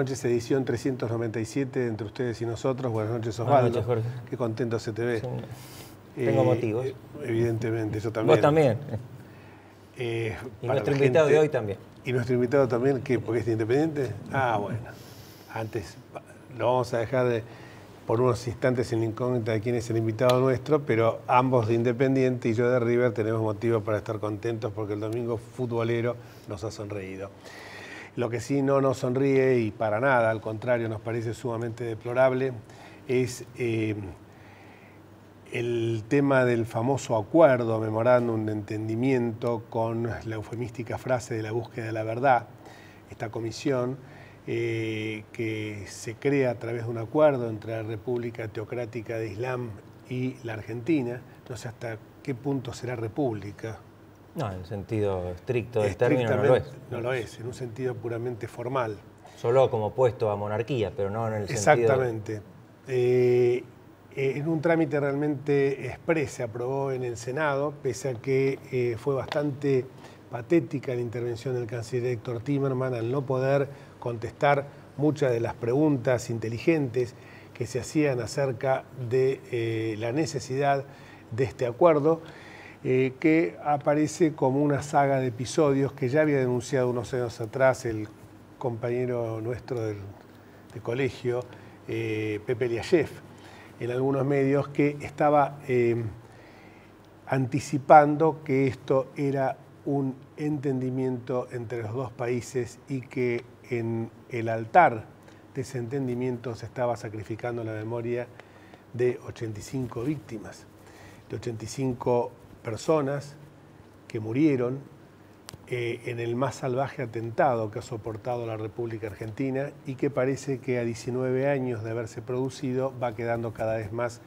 noches, edición 397 entre ustedes y nosotros. Buenas noches, Osvaldo. Buenas noches, Jorge. Qué contento se te ve. Sí, tengo motivos. Evidentemente, yo también. Vos también. Y nuestro invitado de hoy también. ¿Y nuestro invitado también? ¿Qué? ¿Porque es independiente? Ah, bueno. Antes lo vamos a dejar por unos instantes en la incógnita de quién es el invitado nuestro, pero ambos de Independiente y yo de River tenemos motivo para estar contentos porque el domingo futbolero nos ha sonreído. Lo que sí no nos sonríe, y para nada, al contrario, nos parece sumamente deplorable, es el tema del famoso acuerdo, memorándum de entendimiento con la eufemística frase de la búsqueda de la verdad. Esta comisión que se crea a través de un acuerdo entre la República Teocrática de Islam y la Argentina. No sé hasta qué punto será república. No, en sentido estricto del término no lo es. No lo es, en un sentido puramente formal. Solo como opuesto a monarquía, pero no en el sentido... Exactamente. En un trámite realmente exprés se aprobó en el Senado, pese a que fue bastante patética la intervención del canciller Héctor Timerman al no poder contestar muchas de las preguntas inteligentes que se hacían acerca de la necesidad de este acuerdo, que aparece como una saga de episodios que ya había denunciado unos años atrás el compañero nuestro de colegio, Pepe Liayev, en algunos medios, que estaba anticipando que esto era un entendimiento entre los dos países y que en el altar de ese entendimiento se estaba sacrificando la memoria de 85 víctimas, de 85 personas que murieron en el más salvaje atentado que ha soportado la República Argentina y que parece que a 19 años de haberse producido va quedando cada vez más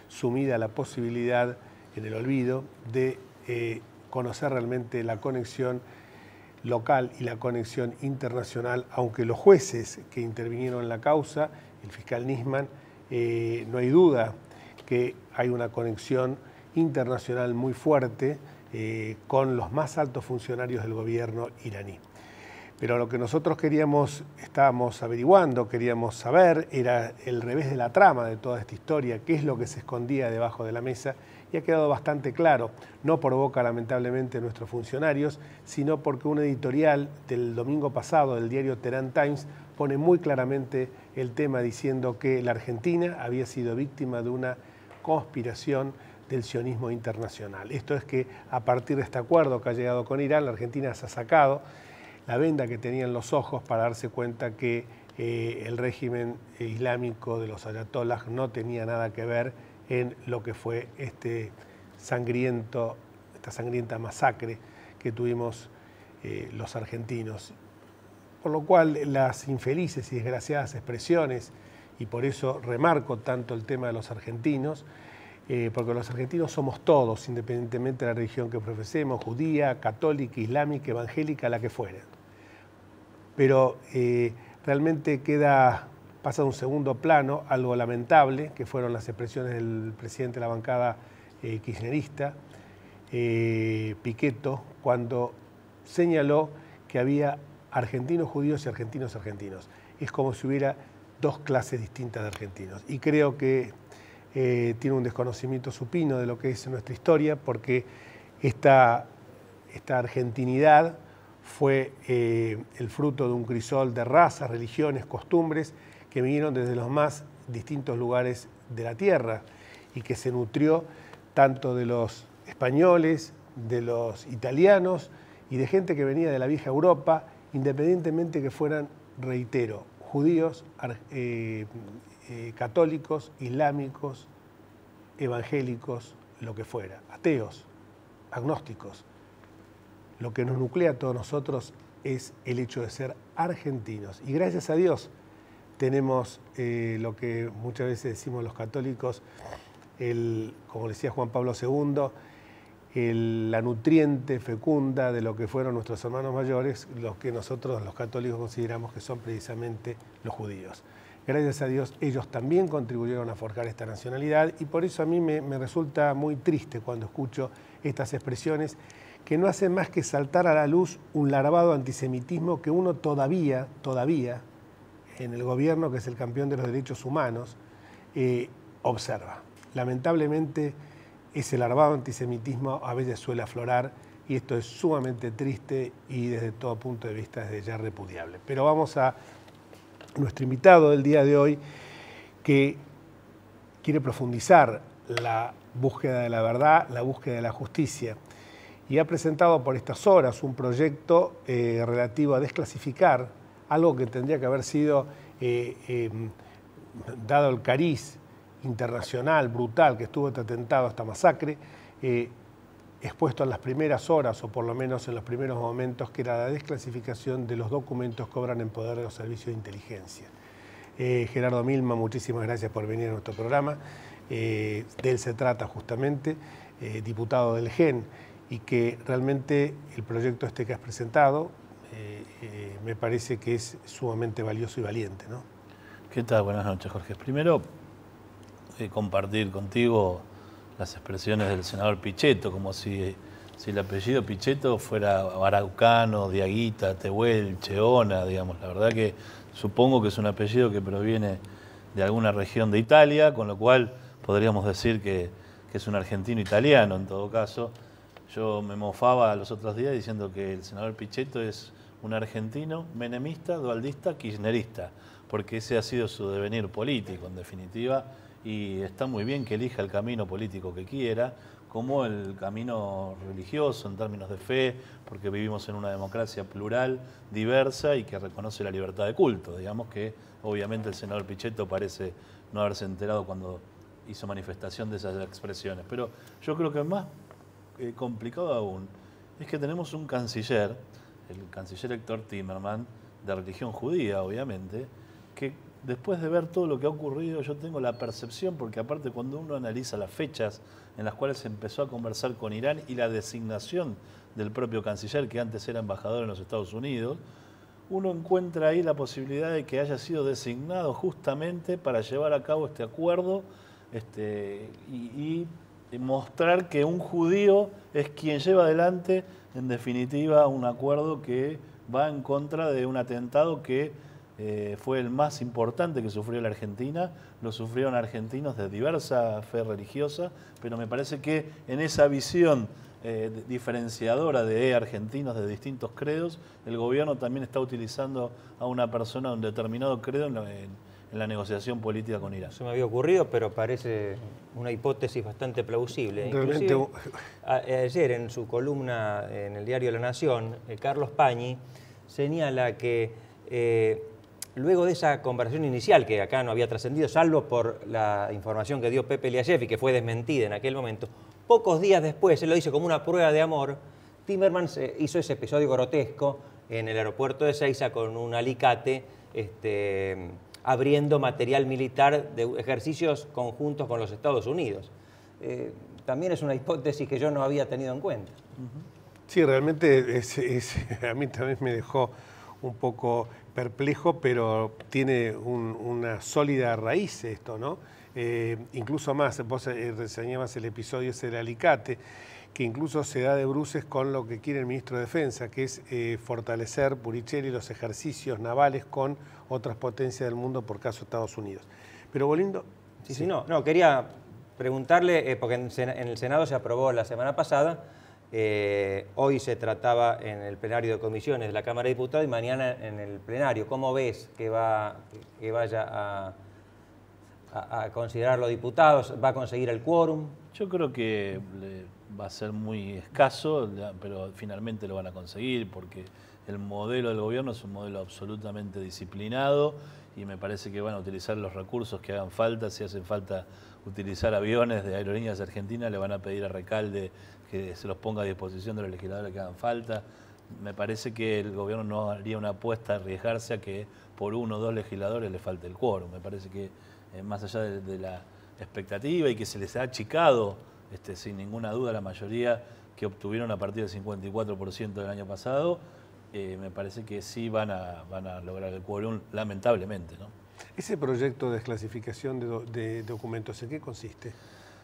sumida la posibilidad en el olvido de conocer realmente la conexión local y la conexión internacional, aunque los jueces que intervinieron en la causa, el fiscal Nisman, no hay duda que hay una conexión internacional muy fuerte con los más altos funcionarios del gobierno iraní. Pero lo que nosotros estábamos averiguando, queríamos saber, era el revés de la trama de toda esta historia, qué es lo que se escondía debajo de la mesa, y ha quedado bastante claro, no por boca lamentablemente de nuestros funcionarios, sino porque un editorial del domingo pasado del diario Tehran Times pone muy claramente el tema diciendo que la Argentina había sido víctima de una conspiración del sionismo internacional. Esto es que a partir de este acuerdo que ha llegado con Irán, la Argentina se ha sacado la venda que tenía en los ojos para darse cuenta que el régimen islámico de los ayatolás no tenía nada que ver en lo que fue esta sangrienta masacre que tuvimos los argentinos. Por lo cual las infelices y desgraciadas expresiones, y por eso remarco tanto el tema de los argentinos, porque los argentinos somos todos, independientemente de la religión que profesemos, judía, católica, islámica, evangélica, la que fuera. Pero realmente pasa a un segundo plano algo lamentable, que fueron las expresiones del presidente de la bancada kirchnerista, Pichetto, cuando señaló que había argentinos judíos y argentinos argentinos. Es como si hubiera dos clases distintas de argentinos. Y creo que tiene un desconocimiento supino de lo que es nuestra historia, porque esta argentinidad fue el fruto de un crisol de razas, religiones, costumbres que vinieron desde los más distintos lugares de la tierra y que se nutrió tanto de los españoles, de los italianos y de gente que venía de la vieja Europa, independientemente que fueran, reitero, judíos, católicos, islámicos, evangélicos, lo que fuera, ateos, agnósticos. Lo que nos nuclea a todos nosotros es el hecho de ser argentinos. Y gracias a Dios tenemos lo que muchas veces decimos los católicos, como decía Juan Pablo II, la nutriente fecunda de lo que fueron nuestros hermanos mayores, los que nosotros los católicos consideramos que son precisamente los judíos. Gracias a Dios ellos también contribuyeron a forjar esta nacionalidad y por eso a mí me resulta muy triste cuando escucho estas expresiones que no hacen más que saltar a la luz un larvado antisemitismo que uno todavía, en el gobierno, que es el campeón de los derechos humanos, observa. Lamentablemente, ese larvado antisemitismo a veces suele aflorar y esto es sumamente triste y desde todo punto de vista desde ya repudiable. Pero vamos a nuestro invitado del día de hoy, que quiere profundizar la búsqueda de la verdad, la búsqueda de la justicia, y ha presentado por estas horas un proyecto relativo a desclasificar algo que tendría que haber sido, dado el cariz internacional brutal que estuvo este atentado, esta masacre, expuesto en las primeras horas, o por lo menos en los primeros momentos, que era la desclasificación de los documentos que obran en poder de los servicios de inteligencia. Gerardo Milman, muchísimas gracias por venir a nuestro programa. De él se trata justamente, diputado del GEN, y que realmente el proyecto este que has presentado me parece que es sumamente valioso y valiente, ¿no? ¿Qué tal? Buenas noches, Jorge. Primero, compartir contigo las expresiones del senador Pichetto, como si el apellido Pichetto fuera araucano, diaguita, tehuel, cheona, digamos. La verdad que supongo que es un apellido que proviene de alguna región de Italia, con lo cual podríamos decir que es un argentino italiano en todo caso. Yo me mofaba los otros días diciendo que el senador Pichetto es un argentino menemista, dualdista, kirchnerista, porque ese ha sido su devenir político, en definitiva, y está muy bien que elija el camino político que quiera, como el camino religioso en términos de fe, porque vivimos en una democracia plural, diversa y que reconoce la libertad de culto. Digamos que obviamente el senador Pichetto parece no haberse enterado cuando hizo manifestación de esas expresiones, pero yo creo que más complicado aún es que tenemos un canciller, el canciller Héctor Timmermans, de religión judía obviamente, que después de ver todo lo que ha ocurrido yo tengo la percepción, porque aparte cuando uno analiza las fechas en las cuales se empezó a conversar con Irán y la designación del propio canciller, que antes era embajador en los Estados Unidos, uno encuentra ahí la posibilidad de que haya sido designado justamente para llevar a cabo este acuerdo y mostrar que un judío es quien lleva adelante, en definitiva, un acuerdo que va en contra de un atentado que fue el más importante que sufrió la Argentina. Lo sufrieron argentinos de diversa fe religiosa, pero me parece que en esa visión diferenciadora de argentinos de distintos credos, el gobierno también está utilizando a una persona de un determinado credo en la negociación política con Irán. Eso me había ocurrido, pero parece una hipótesis bastante plausible. Realmente... Ayer en su columna en el diario La Nación, Carlos Pañi señala que luego de esa conversación inicial, que acá no había trascendido, salvo por la información que dio Pepe Eliashev y que fue desmentida en aquel momento, pocos días después, él lo dice como una prueba de amor, Timmermans hizo ese episodio grotesco en el aeropuerto de Ezeiza con un alicate, abriendo material militar de ejercicios conjuntos con los Estados Unidos. También es una hipótesis que yo no había tenido en cuenta. Sí, realmente a mí también me dejó un poco perplejo, pero tiene una sólida raíz esto, ¿no? Incluso más, vos reseñabas el episodio ese del alicate, que incluso se da de bruces con lo que quiere el ministro de Defensa, que es fortalecer Puricelli los ejercicios navales con otras potencias del mundo, por caso Estados Unidos. Pero volviendo... Sí, no, quería preguntarle, porque en el Senado se aprobó la semana pasada, hoy se trataba en el plenario de comisiones de la Cámara de Diputados y mañana en el plenario. ¿Cómo ves que vaya a considerar los diputados? ¿Va a conseguir el quórum? Yo creo que va a ser muy escaso, pero finalmente lo van a conseguir porque el modelo del gobierno es un modelo absolutamente disciplinado y me parece que van a utilizar los recursos que hagan falta. Si hacen falta utilizar aviones de Aerolíneas Argentinas, le van a pedir a Recalde que se los ponga a disposición de los legisladores que hagan falta. Me parece que el gobierno no haría una apuesta a arriesgarse a que por uno o dos legisladores le falte el quórum. Me parece que más allá de la expectativa y que se les ha achicado sin ninguna duda la mayoría que obtuvieron a partir del 54% del año pasado, me parece que sí van a lograr el quórum, lamentablemente, ¿no? Ese proyecto de desclasificación de documentos, ¿en qué consiste?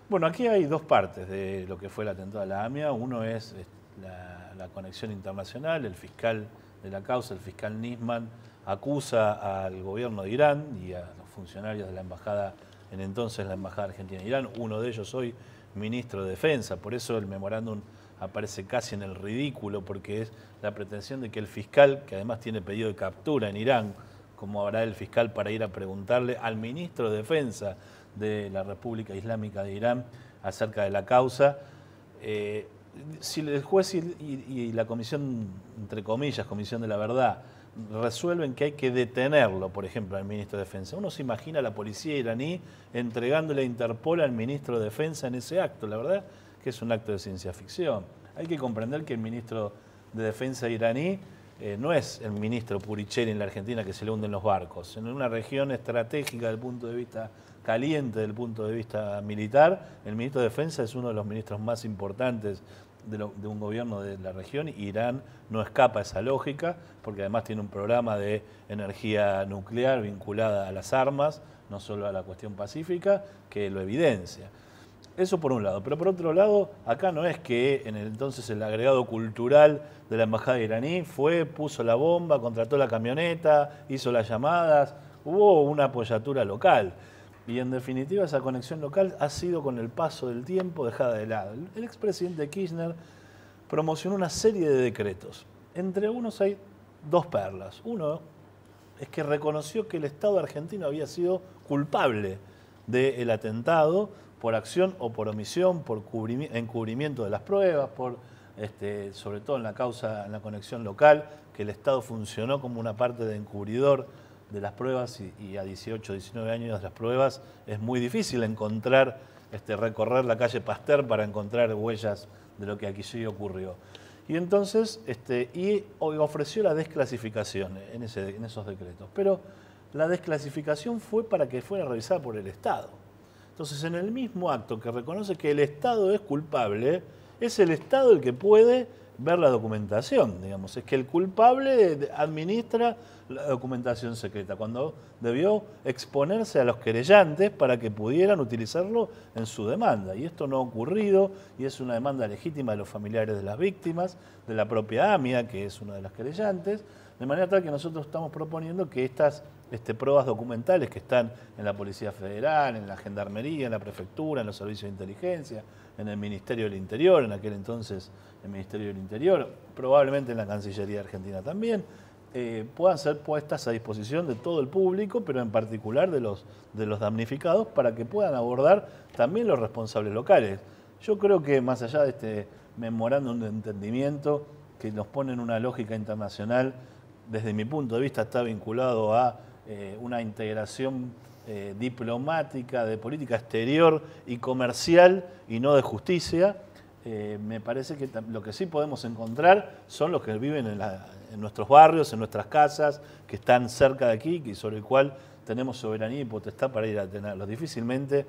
Bueno, aquí hay dos partes de lo que fue el atentado a la AMIA. Uno es la conexión internacional. El fiscal de la causa, el fiscal Nisman, acusa al gobierno de Irán y a los funcionarios de la embajada, en entonces la embajada argentina en Irán, uno de ellos hoy ministro de Defensa. Por eso el memorándum aparece casi en el ridículo, porque es la pretensión de que el fiscal, que además tiene pedido de captura en Irán, como habrá el fiscal para ir a preguntarle al ministro de Defensa de la República Islámica de Irán acerca de la causa, si el juez y la comisión, entre comillas, comisión de la verdad, resuelven que hay que detenerlo, por ejemplo, al ministro de Defensa, uno se imagina a la policía iraní entregándole a Interpol al ministro de Defensa en ese acto. La verdad que es un acto de ciencia ficción. Hay que comprender que el ministro de Defensa iraní no es el ministro Puricheri en la Argentina, que se le hunden los barcos. En una región estratégica desde el punto de vista caliente, desde el punto de vista militar, el ministro de Defensa es uno de los ministros más importantes de un gobierno de la región. Irán no escapa a esa lógica, porque además tiene un programa de energía nuclear vinculada a las armas, no solo a la cuestión pacífica, que lo evidencia. Eso por un lado. Pero por otro lado, acá no es que entonces el agregado cultural de la embajada iraní puso la bomba, contrató la camioneta, hizo las llamadas, hubo una apoyatura local. Y en definitiva esa conexión local ha sido con el paso del tiempo dejada de lado. El expresidente Kirchner promocionó una serie de decretos. Entre unos hay dos perlas. Uno es que reconoció que el Estado argentino había sido culpable del atentado por acción o por omisión, por encubrimiento de las pruebas, sobre todo en la causa, en la conexión local, que el Estado funcionó como una parte de encubridor de las pruebas y a 18, 19 años de las pruebas es muy difícil recorrer la calle Pasteur para encontrar huellas de lo que aquí sí ocurrió. Y entonces ofreció la desclasificación en esos decretos. Pero la desclasificación fue para que fuera revisada por el Estado. Entonces, en el mismo acto que reconoce que el Estado es culpable, es el Estado el que puede ver la documentación, digamos. Es que el culpable administra la documentación secreta, cuando debió exponerse a los querellantes para que pudieran utilizarlo en su demanda. Y esto no ha ocurrido, y es una demanda legítima de los familiares de las víctimas, de la propia AMIA, que es una de las querellantes, de manera tal que nosotros estamos proponiendo que estas pruebas documentales que están en la Policía Federal, en la Gendarmería, en la Prefectura, en los servicios de inteligencia, en el Ministerio del Interior, en aquel entonces el Ministerio del Interior, probablemente en la Cancillería Argentina también, puedan ser puestas a disposición de todo el público, pero en particular de los damnificados, para que puedan abordar también los responsables locales. Yo creo que más allá de este memorándum de entendimiento que nos pone en una lógica internacional, desde mi punto de vista está vinculado a una integración diplomática, de política exterior y comercial y no de justicia. Me parece que lo que sí podemos encontrar son los que viven en nuestros barrios, en nuestras casas, que están cerca de aquí y sobre el cual tenemos soberanía y potestad para ir a tenerlos. Difícilmente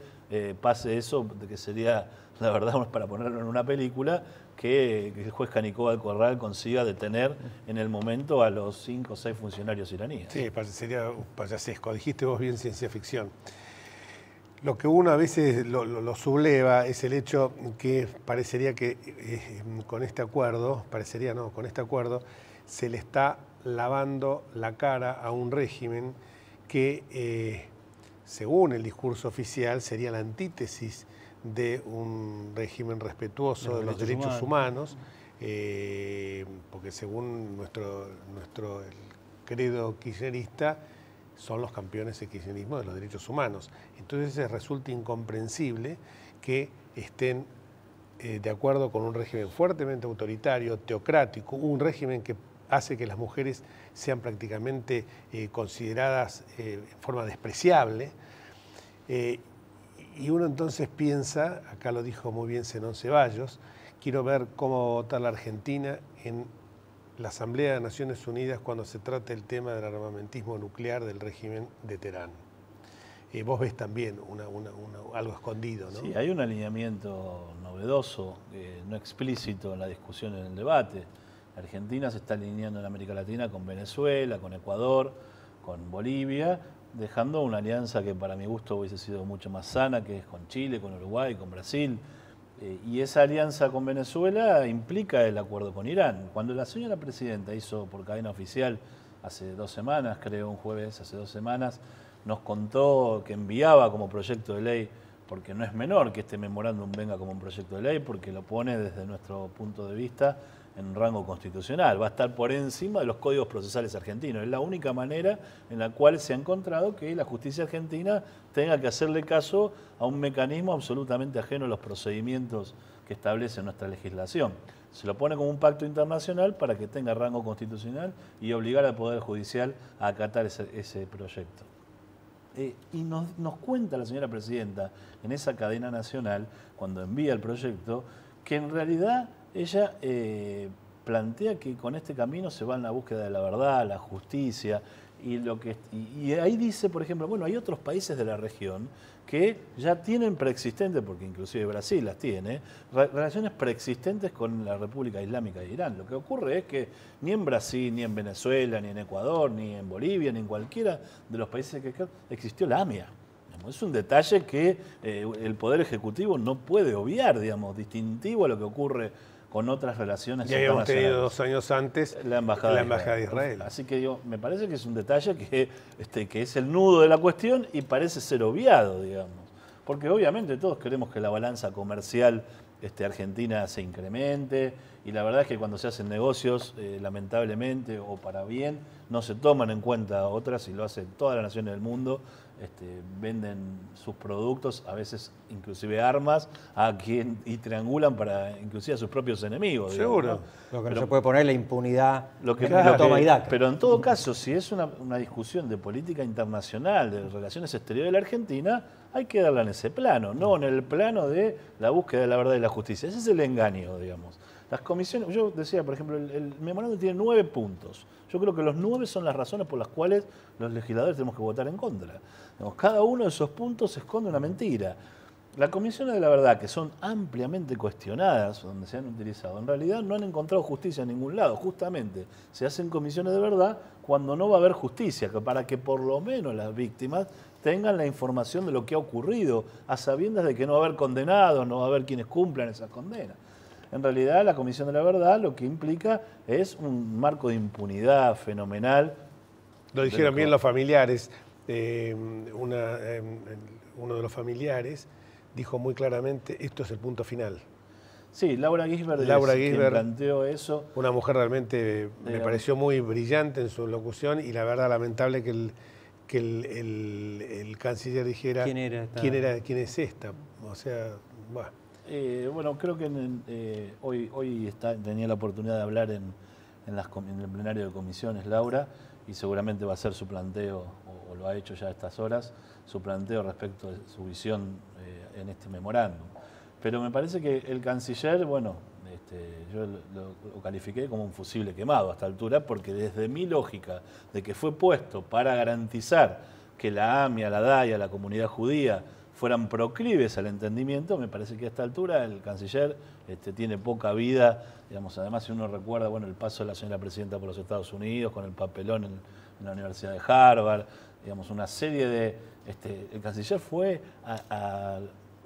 pase eso, de que sería, la verdad, para ponerlo en una película, que el juez Canicoba del Corral consiga detener en el momento a los 5 o 6 funcionarios iraníes. Sí, sería payasesco. Dijiste vos bien ciencia ficción. Lo que uno a veces lo subleva es el hecho que parecería que con este acuerdo, con este acuerdo se le está lavando la cara a un régimen que, según el discurso oficial, sería la antítesis de un régimen respetuoso de los derechos humanos, porque según nuestro credo kirchnerista, son los campeones del kirchnerismo de los derechos humanos. Entonces resulta incomprensible que estén de acuerdo con un régimen fuertemente autoritario, teocrático, un régimen que hace que las mujeres sean prácticamente consideradas en forma despreciable. Y uno entonces piensa, acá lo dijo muy bien Zenón Ceballos, quiero ver cómo va a votar la Argentina en la Asamblea de Naciones Unidas cuando se trate el tema del armamentismo nuclear del régimen de Teherán. Vos ves también algo escondido, ¿no? Sí, hay un alineamiento novedoso, no explícito en la discusión, en el debate. Argentina se está alineando en América Latina con Venezuela, con Ecuador, con Bolivia, dejando una alianza que para mi gusto hubiese sido mucho más sana, que es con Chile, con Uruguay, con Brasil. Y esa alianza con Venezuela implica el acuerdo con Irán. Cuando la señora presidenta hizo por cadena oficial hace 2 semanas, creo un jueves, hace 2 semanas, nos contó que enviaba como proyecto de ley, porque no es menor que este memorándum venga como un proyecto de ley, porque lo pone desde nuestro punto de vista en rango constitucional. Va a estar por encima de los códigos procesales argentinos. Es la única manera en la cual se ha encontrado que la justicia argentina tenga que hacerle caso a un mecanismo absolutamente ajeno a los procedimientos que establece nuestra legislación. Se lo pone como un pacto internacional para que tenga rango constitucional y obligar al Poder Judicial a acatar ese proyecto. Y nos cuenta la señora presidenta en esa cadena nacional, cuando envía el proyecto, que en realidad ella plantea que con este camino se va en la búsqueda de la verdad, la justicia, y ahí dice, por ejemplo, bueno, hay otros países de la región que ya tienen preexistentes, porque inclusive Brasil las tiene, relaciones preexistentes con la República Islámica de Irán. Lo que ocurre es que ni en Brasil, ni en Venezuela, ni en Ecuador, ni en Bolivia, ni en cualquiera de los países que existió la AMIA. Es un detalle que el Poder Ejecutivo no puede obviar, digamos, distintivo a lo que ocurre con otras relaciones ya habíamos internacionales. tenido 2 años antes la embajada de Israel. Así que me parece que es un detalle que es el nudo de la cuestión y parece ser obviado, digamos. Porque obviamente todos queremos que la balanza comercial argentina se incremente, y la verdad es que cuando se hacen negocios, lamentablemente o para bien, no se toman en cuenta otras, y lo hacen todas las naciones del mundo. Venden sus productos, a veces inclusive armas, y triangulan para inclusive a sus propios enemigos. Seguro. Digamos, ¿no? Lo que no se puede poner la impunidad toma y daca. Pero en todo caso, si es una discusión de política internacional, de relaciones exteriores de la Argentina, hay que darla en ese plano, no en el plano de la búsqueda de la verdad y la justicia. Ese es el engaño, digamos. Las comisiones, yo decía, por ejemplo, el memorándum tiene 9 puntos. Yo creo que los 9 son las razones por las cuales los legisladores tenemos que votar en contra. Digamos, cada uno de esos puntos esconde una mentira. Las comisiones de la verdad, que son ampliamente cuestionadas, donde se han utilizado, en realidad no han encontrado justicia en ningún lado. Justamente se hacen comisiones de verdad cuando no va a haber justicia, para que por lo menos las víctimas tengan la información de lo que ha ocurrido, a sabiendas de que no va a haber condenados, no va a haber quienes cumplan esas condenas. En realidad, la Comisión de la Verdad lo que implica es un marco de impunidad fenomenal. Lo dijeron bien los familiares. Uno de los familiares dijo muy claramente, esto es el punto final. Sí, Laura Gisbert planteó eso. Una mujer realmente me pareció muy brillante en su locución, y la verdad lamentable que el canciller dijera quién es esta. O sea, bueno. Bueno, creo que hoy tenía la oportunidad de hablar en el plenario de comisiones, Laura, y seguramente va a ser su planteo, o lo ha hecho ya a estas horas, su planteo respecto de su visión en este memorándum. Pero me parece que el canciller, bueno, yo lo califiqué como un fusible quemado a esta altura, porque desde mi lógica de que fue puesto para garantizar que la AMIA, la DAIA, la comunidad judía fueran proclives al entendimiento, me parece que a esta altura el canciller tiene poca vida. Además, si uno recuerda, bueno, el paso de la señora presidenta por los Estados Unidos, con el papelón en la Universidad de Harvard, una serie de... el canciller fue a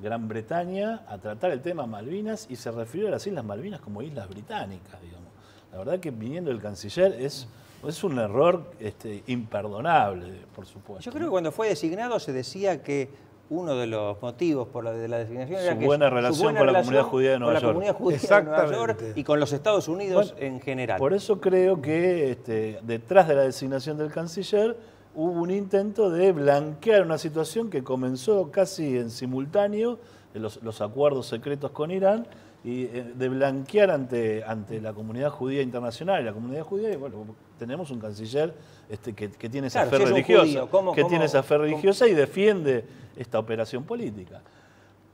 Gran Bretaña a tratar el tema Malvinas, y se refirió a las Islas Malvinas como Islas Británicas, digamos. La verdad que viniendo del canciller es un error imperdonable, por supuesto. Yo creo que cuando fue designado se decía que uno de los motivos de la designación era su buena relación con la comunidad judía de Nueva York. Y con los Estados Unidos en general. Por eso creo que detrás de la designación del canciller hubo un intento de blanquear una situación que comenzó casi en simultáneo, los acuerdos secretos con Irán, y de blanquear ante la comunidad judía internacional. Y la comunidad judía, y bueno, tenemos un canciller que tiene esa fe religiosa, tiene esa fe religiosa y defiende esta operación política.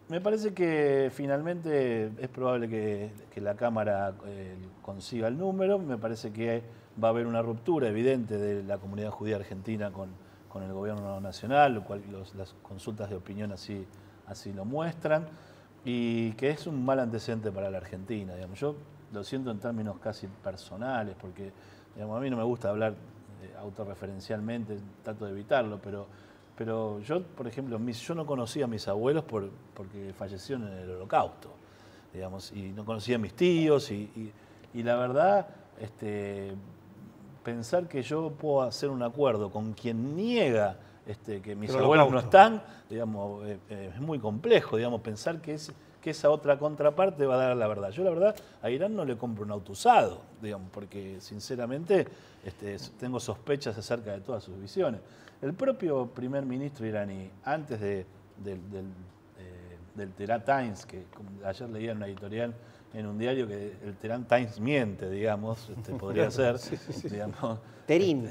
Me parece que finalmente es probable que la Cámara consiga el número. Me parece que va a haber una ruptura evidente de la comunidad judía argentina con el gobierno nacional, lo cual las consultas de opinión así lo muestran, y que es un mal antecedente para la Argentina. Yo lo siento en términos casi personales, porque a mí no me gusta hablar autorreferencialmente, trato de evitarlo, pero yo, por ejemplo, yo no conocía a mis abuelos porque fallecieron en el Holocausto. digamos, y no conocía a mis tíos, y la verdad, pensar que yo puedo hacer un acuerdo con quien niega que mis abuelos no están, digamos, es muy complejo, digamos, pensar que esa otra contraparte va a dar la verdad. Yo la verdad a Irán no le compro un auto usado, digamos, porque sinceramente tengo sospechas acerca de todas sus visiones. El propio primer ministro iraní, antes del Tehran Times, que ayer leía en una editorial en un diario que el Tehran Times miente, digamos, podría ser, digamos. Terín.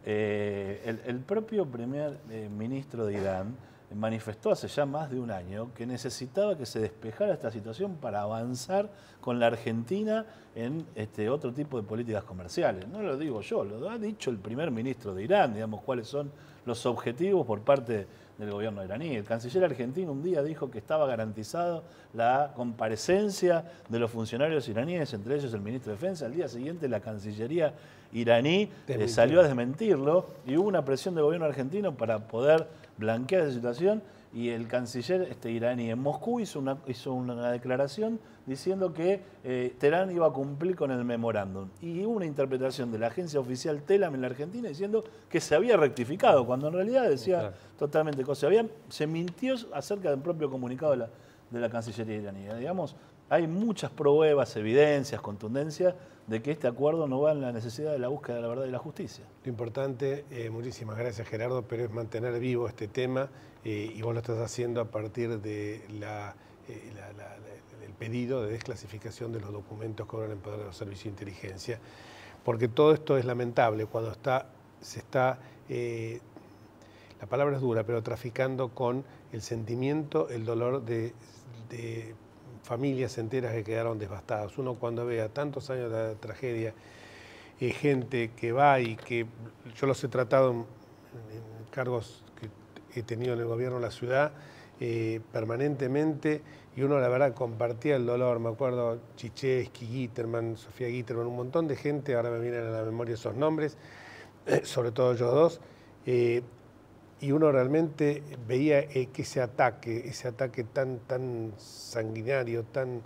El propio primer ministro de Irán manifestó hace ya más de un año que necesitaba que se despejara esta situación para avanzar con la Argentina en otro tipo de políticas comerciales. No lo digo yo, lo ha dicho el primer ministro de Irán, digamos, cuáles son los objetivos por parte del gobierno iraní. El canciller argentino un día dijo que estaba garantizado la comparecencia de los funcionarios iraníes, entre ellos el ministro de Defensa. Al día siguiente la Cancillería iraní salió a desmentirlo y hubo una presión del gobierno argentino para poder blanquear esa situación, y el canciller iraní en Moscú hizo una declaración diciendo que Teherán iba a cumplir con el memorándum. Y hubo una interpretación de la agencia oficial Telam en la Argentina diciendo que se había rectificado, cuando en realidad decía totalmente cosas. Se mintió acerca del propio comunicado de la Cancillería iraní. Digamos, hay muchas pruebas, evidencias, contundencias de que este acuerdo no va en la necesidad de la búsqueda de la verdad y la justicia. Lo importante, muchísimas gracias Gerardo, pero es mantener vivo este tema, y vos lo estás haciendo a partir de del pedido de desclasificación de los documentos que ahora en poder de los servicios de inteligencia, porque todo esto es lamentable cuando se está, la palabra es dura, pero traficando con el sentimiento, el dolor de familias enteras que quedaron devastadas. Uno cuando ve a tantos años de la tragedia, gente que va y que yo los he tratado en cargos que he tenido en el gobierno de la ciudad permanentemente, y uno la verdad compartía el dolor. Me acuerdo Chichesky, Gitterman, Sofía Gitterman, un montón de gente, ahora me vienen a la memoria esos nombres, sobre todo ellos dos. Y uno realmente veía que ese ataque tan sanguinario, tan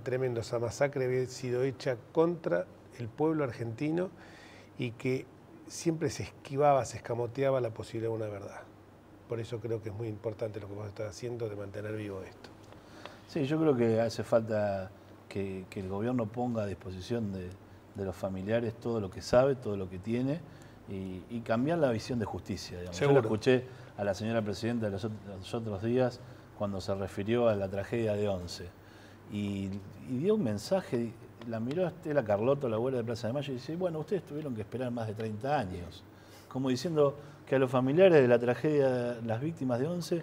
tremendo, esa masacre había sido hecha contra el pueblo argentino, y que siempre se esquivaba, se escamoteaba la posibilidad de una verdad. Por eso creo que es muy importante lo que vos estás haciendo de mantener vivo esto. Sí, yo creo que hace falta que el gobierno ponga a disposición de los familiares todo lo que sabe, todo lo que tiene, y cambiar la visión de justicia. Digamos. Yo la escuché a la señora presidenta los otros días cuando se refirió a la tragedia de Once, y dio un mensaje. La miró a Estela Carlotto, la abuela de Plaza de Mayo, y dice: bueno, ustedes tuvieron que esperar más de 30 años. Como diciendo que a los familiares de la tragedia, las víctimas de Once,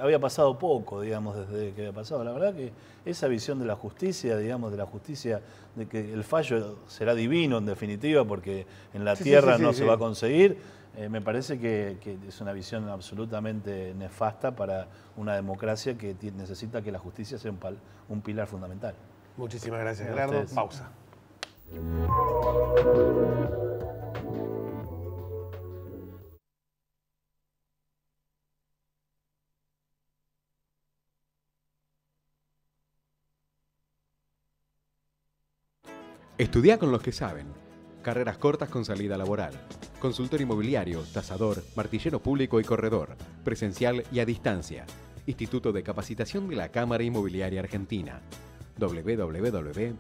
había pasado poco, digamos, desde que había pasado. La verdad que esa visión de la justicia, digamos, de la justicia, de que el fallo será divino en definitiva, porque en la tierra no se va a conseguir, me parece que es una visión absolutamente nefasta para una democracia que necesita que la justicia sea un pilar fundamental. Muchísimas gracias, Gerardo. Pausa. Estudia con los que saben. Carreras cortas con salida laboral. Consultor inmobiliario, tasador, martillero público y corredor. Presencial y a distancia. Instituto de Capacitación de la Cámara Inmobiliaria Argentina. www.isi.edu.ar.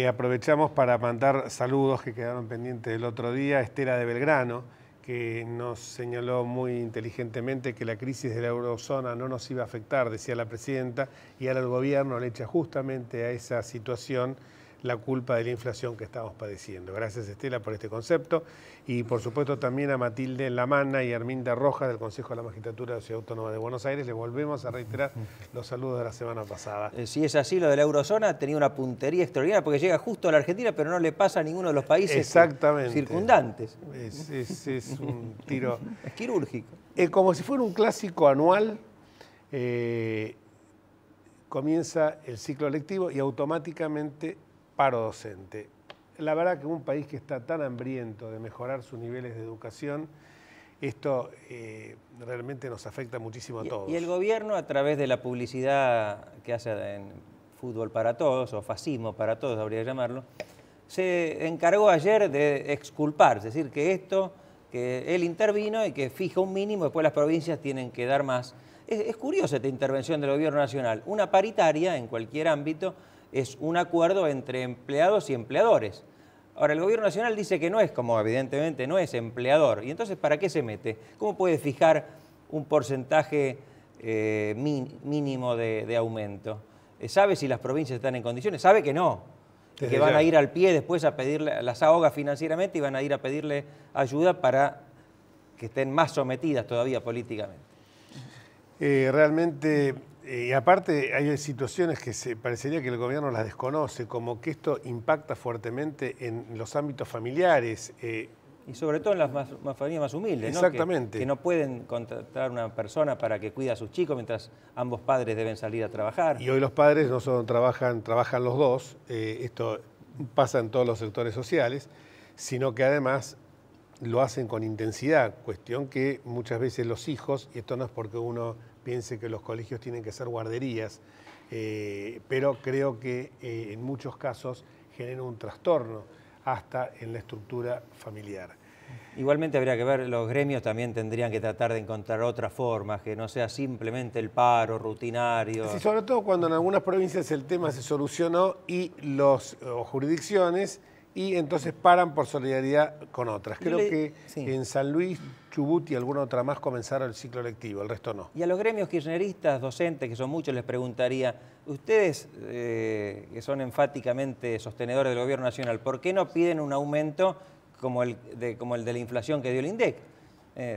Aprovechamos para mandar saludos que quedaron pendientes del otro día. Estela de Belgrano, que nos señaló muy inteligentemente que la crisis de la eurozona no nos iba a afectar, decía la presidenta, y ahora el gobierno le echa justamente a esa situación la culpa de la inflación que estamos padeciendo. Gracias, Estela, por este concepto y por supuesto también a Matilde Lamana y Arminda Rojas del Consejo de la Magistratura de la Ciudad Autónoma de Buenos Aires. Les volvemos a reiterar los saludos de la semana pasada. Si es así, lo de la eurozona tenía una puntería extraordinaria porque llega justo a la Argentina, pero no le pasa a ninguno de los países circundantes. Es un tiro... Es quirúrgico. Como si fuera un clásico anual, comienza el ciclo lectivo y automáticamente paro docente. La verdad que un país que está tan hambriento de mejorar sus niveles de educación, esto realmente nos afecta muchísimo a todos. Y el gobierno, a través de la publicidad que hace en Fútbol para Todos, o Fascismo para Todos, habría que llamarlo, se encargó ayer de exculpar, es decir, que él intervino y que fija un mínimo, después las provincias tienen que dar más. Es curiosa esta intervención del gobierno nacional. Una paritaria, en cualquier ámbito, es un acuerdo entre empleados y empleadores. Ahora, el gobierno nacional dice que no es, como evidentemente no es empleador. Y entonces, ¿para qué se mete? ¿Cómo puede fijar un porcentaje mínimo de aumento? ¿Sabe si las provincias están en condiciones? Sabe que no. Que van a ir al pie después a pedirle, las ahoga financieramente y van a ir a pedirle ayuda para que estén más sometidas todavía políticamente. Realmente, y aparte hay situaciones que parecería que el gobierno las desconoce, como que esto impacta fuertemente en los ámbitos familiares. Y sobre todo en las familias más humildes, exactamente. ¿no? Que no pueden contratar una persona para que cuide a sus chicos mientras ambos padres deben salir a trabajar. Y hoy los padres no solo trabajan los dos, esto pasa en todos los sectores sociales, sino que además lo hacen con intensidad, cuestión que muchas veces los hijos, y esto no es porque uno piense que los colegios tienen que ser guarderías, pero creo que en muchos casos genera un trastorno hasta en la estructura familiar. Igualmente habría que ver, los gremios también tendrían que tratar de encontrar otras formas, que no sea simplemente el paro rutinario. Sí, sobre todo cuando en algunas provincias el tema se solucionó y jurisdicciones y entonces paran por solidaridad con otras. Creo que en San Luis, Chubut y alguna otra más comenzaron el ciclo lectivo, el resto no. Y a los gremios kirchneristas, docentes, que son muchos, les preguntaría, ustedes que son enfáticamente sostenedores del gobierno nacional, ¿por qué no piden un aumento como el de la inflación que dio el INDEC?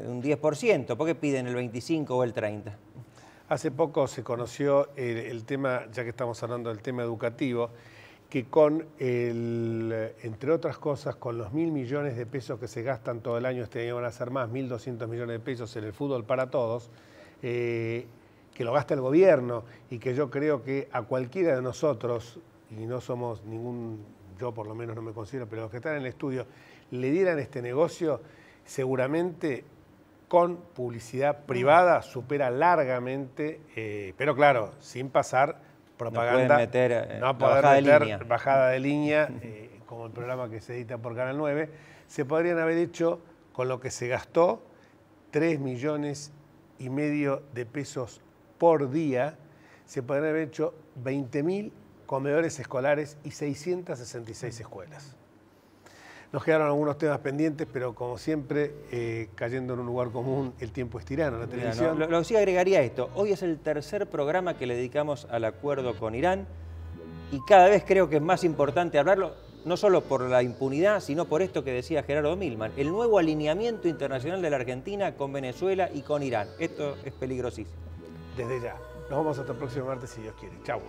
Un 10%, ¿por qué piden el 25% o el 30%? Hace poco se conoció el tema, ya que estamos hablando del tema educativo, que entre otras cosas, con los 1.000 millones de pesos que se gastan todo el año, este año van a ser más, 1.200 millones de pesos en el fútbol para todos, que lo gasta el gobierno y que yo creo que a cualquiera de nosotros, y no somos yo por lo menos no me considero, pero los que están en el estudio, le dieran este negocio, seguramente con publicidad privada supera largamente, pero claro, sin pasar propaganda, no poder meter bajada de línea, como el programa que se edita por Canal 9, se podrían haber hecho con lo que se gastó 3,5 millones de pesos por día, se podrían haber hecho 20.000 comedores escolares y 666 escuelas. Nos quedaron algunos temas pendientes, pero como siempre, cayendo en un lugar común, el tiempo es tirano. La televisión... Lo que sí agregaría esto, hoy es el tercer programa que le dedicamos al acuerdo con Irán y cada vez creo que es más importante hablarlo, no solo por la impunidad, sino por esto que decía Gerardo Milman, el nuevo alineamiento internacional de la Argentina con Venezuela y con Irán. Esto es peligrosísimo. Desde ya. Nos vemos hasta el próximo martes, si Dios quiere. Chau.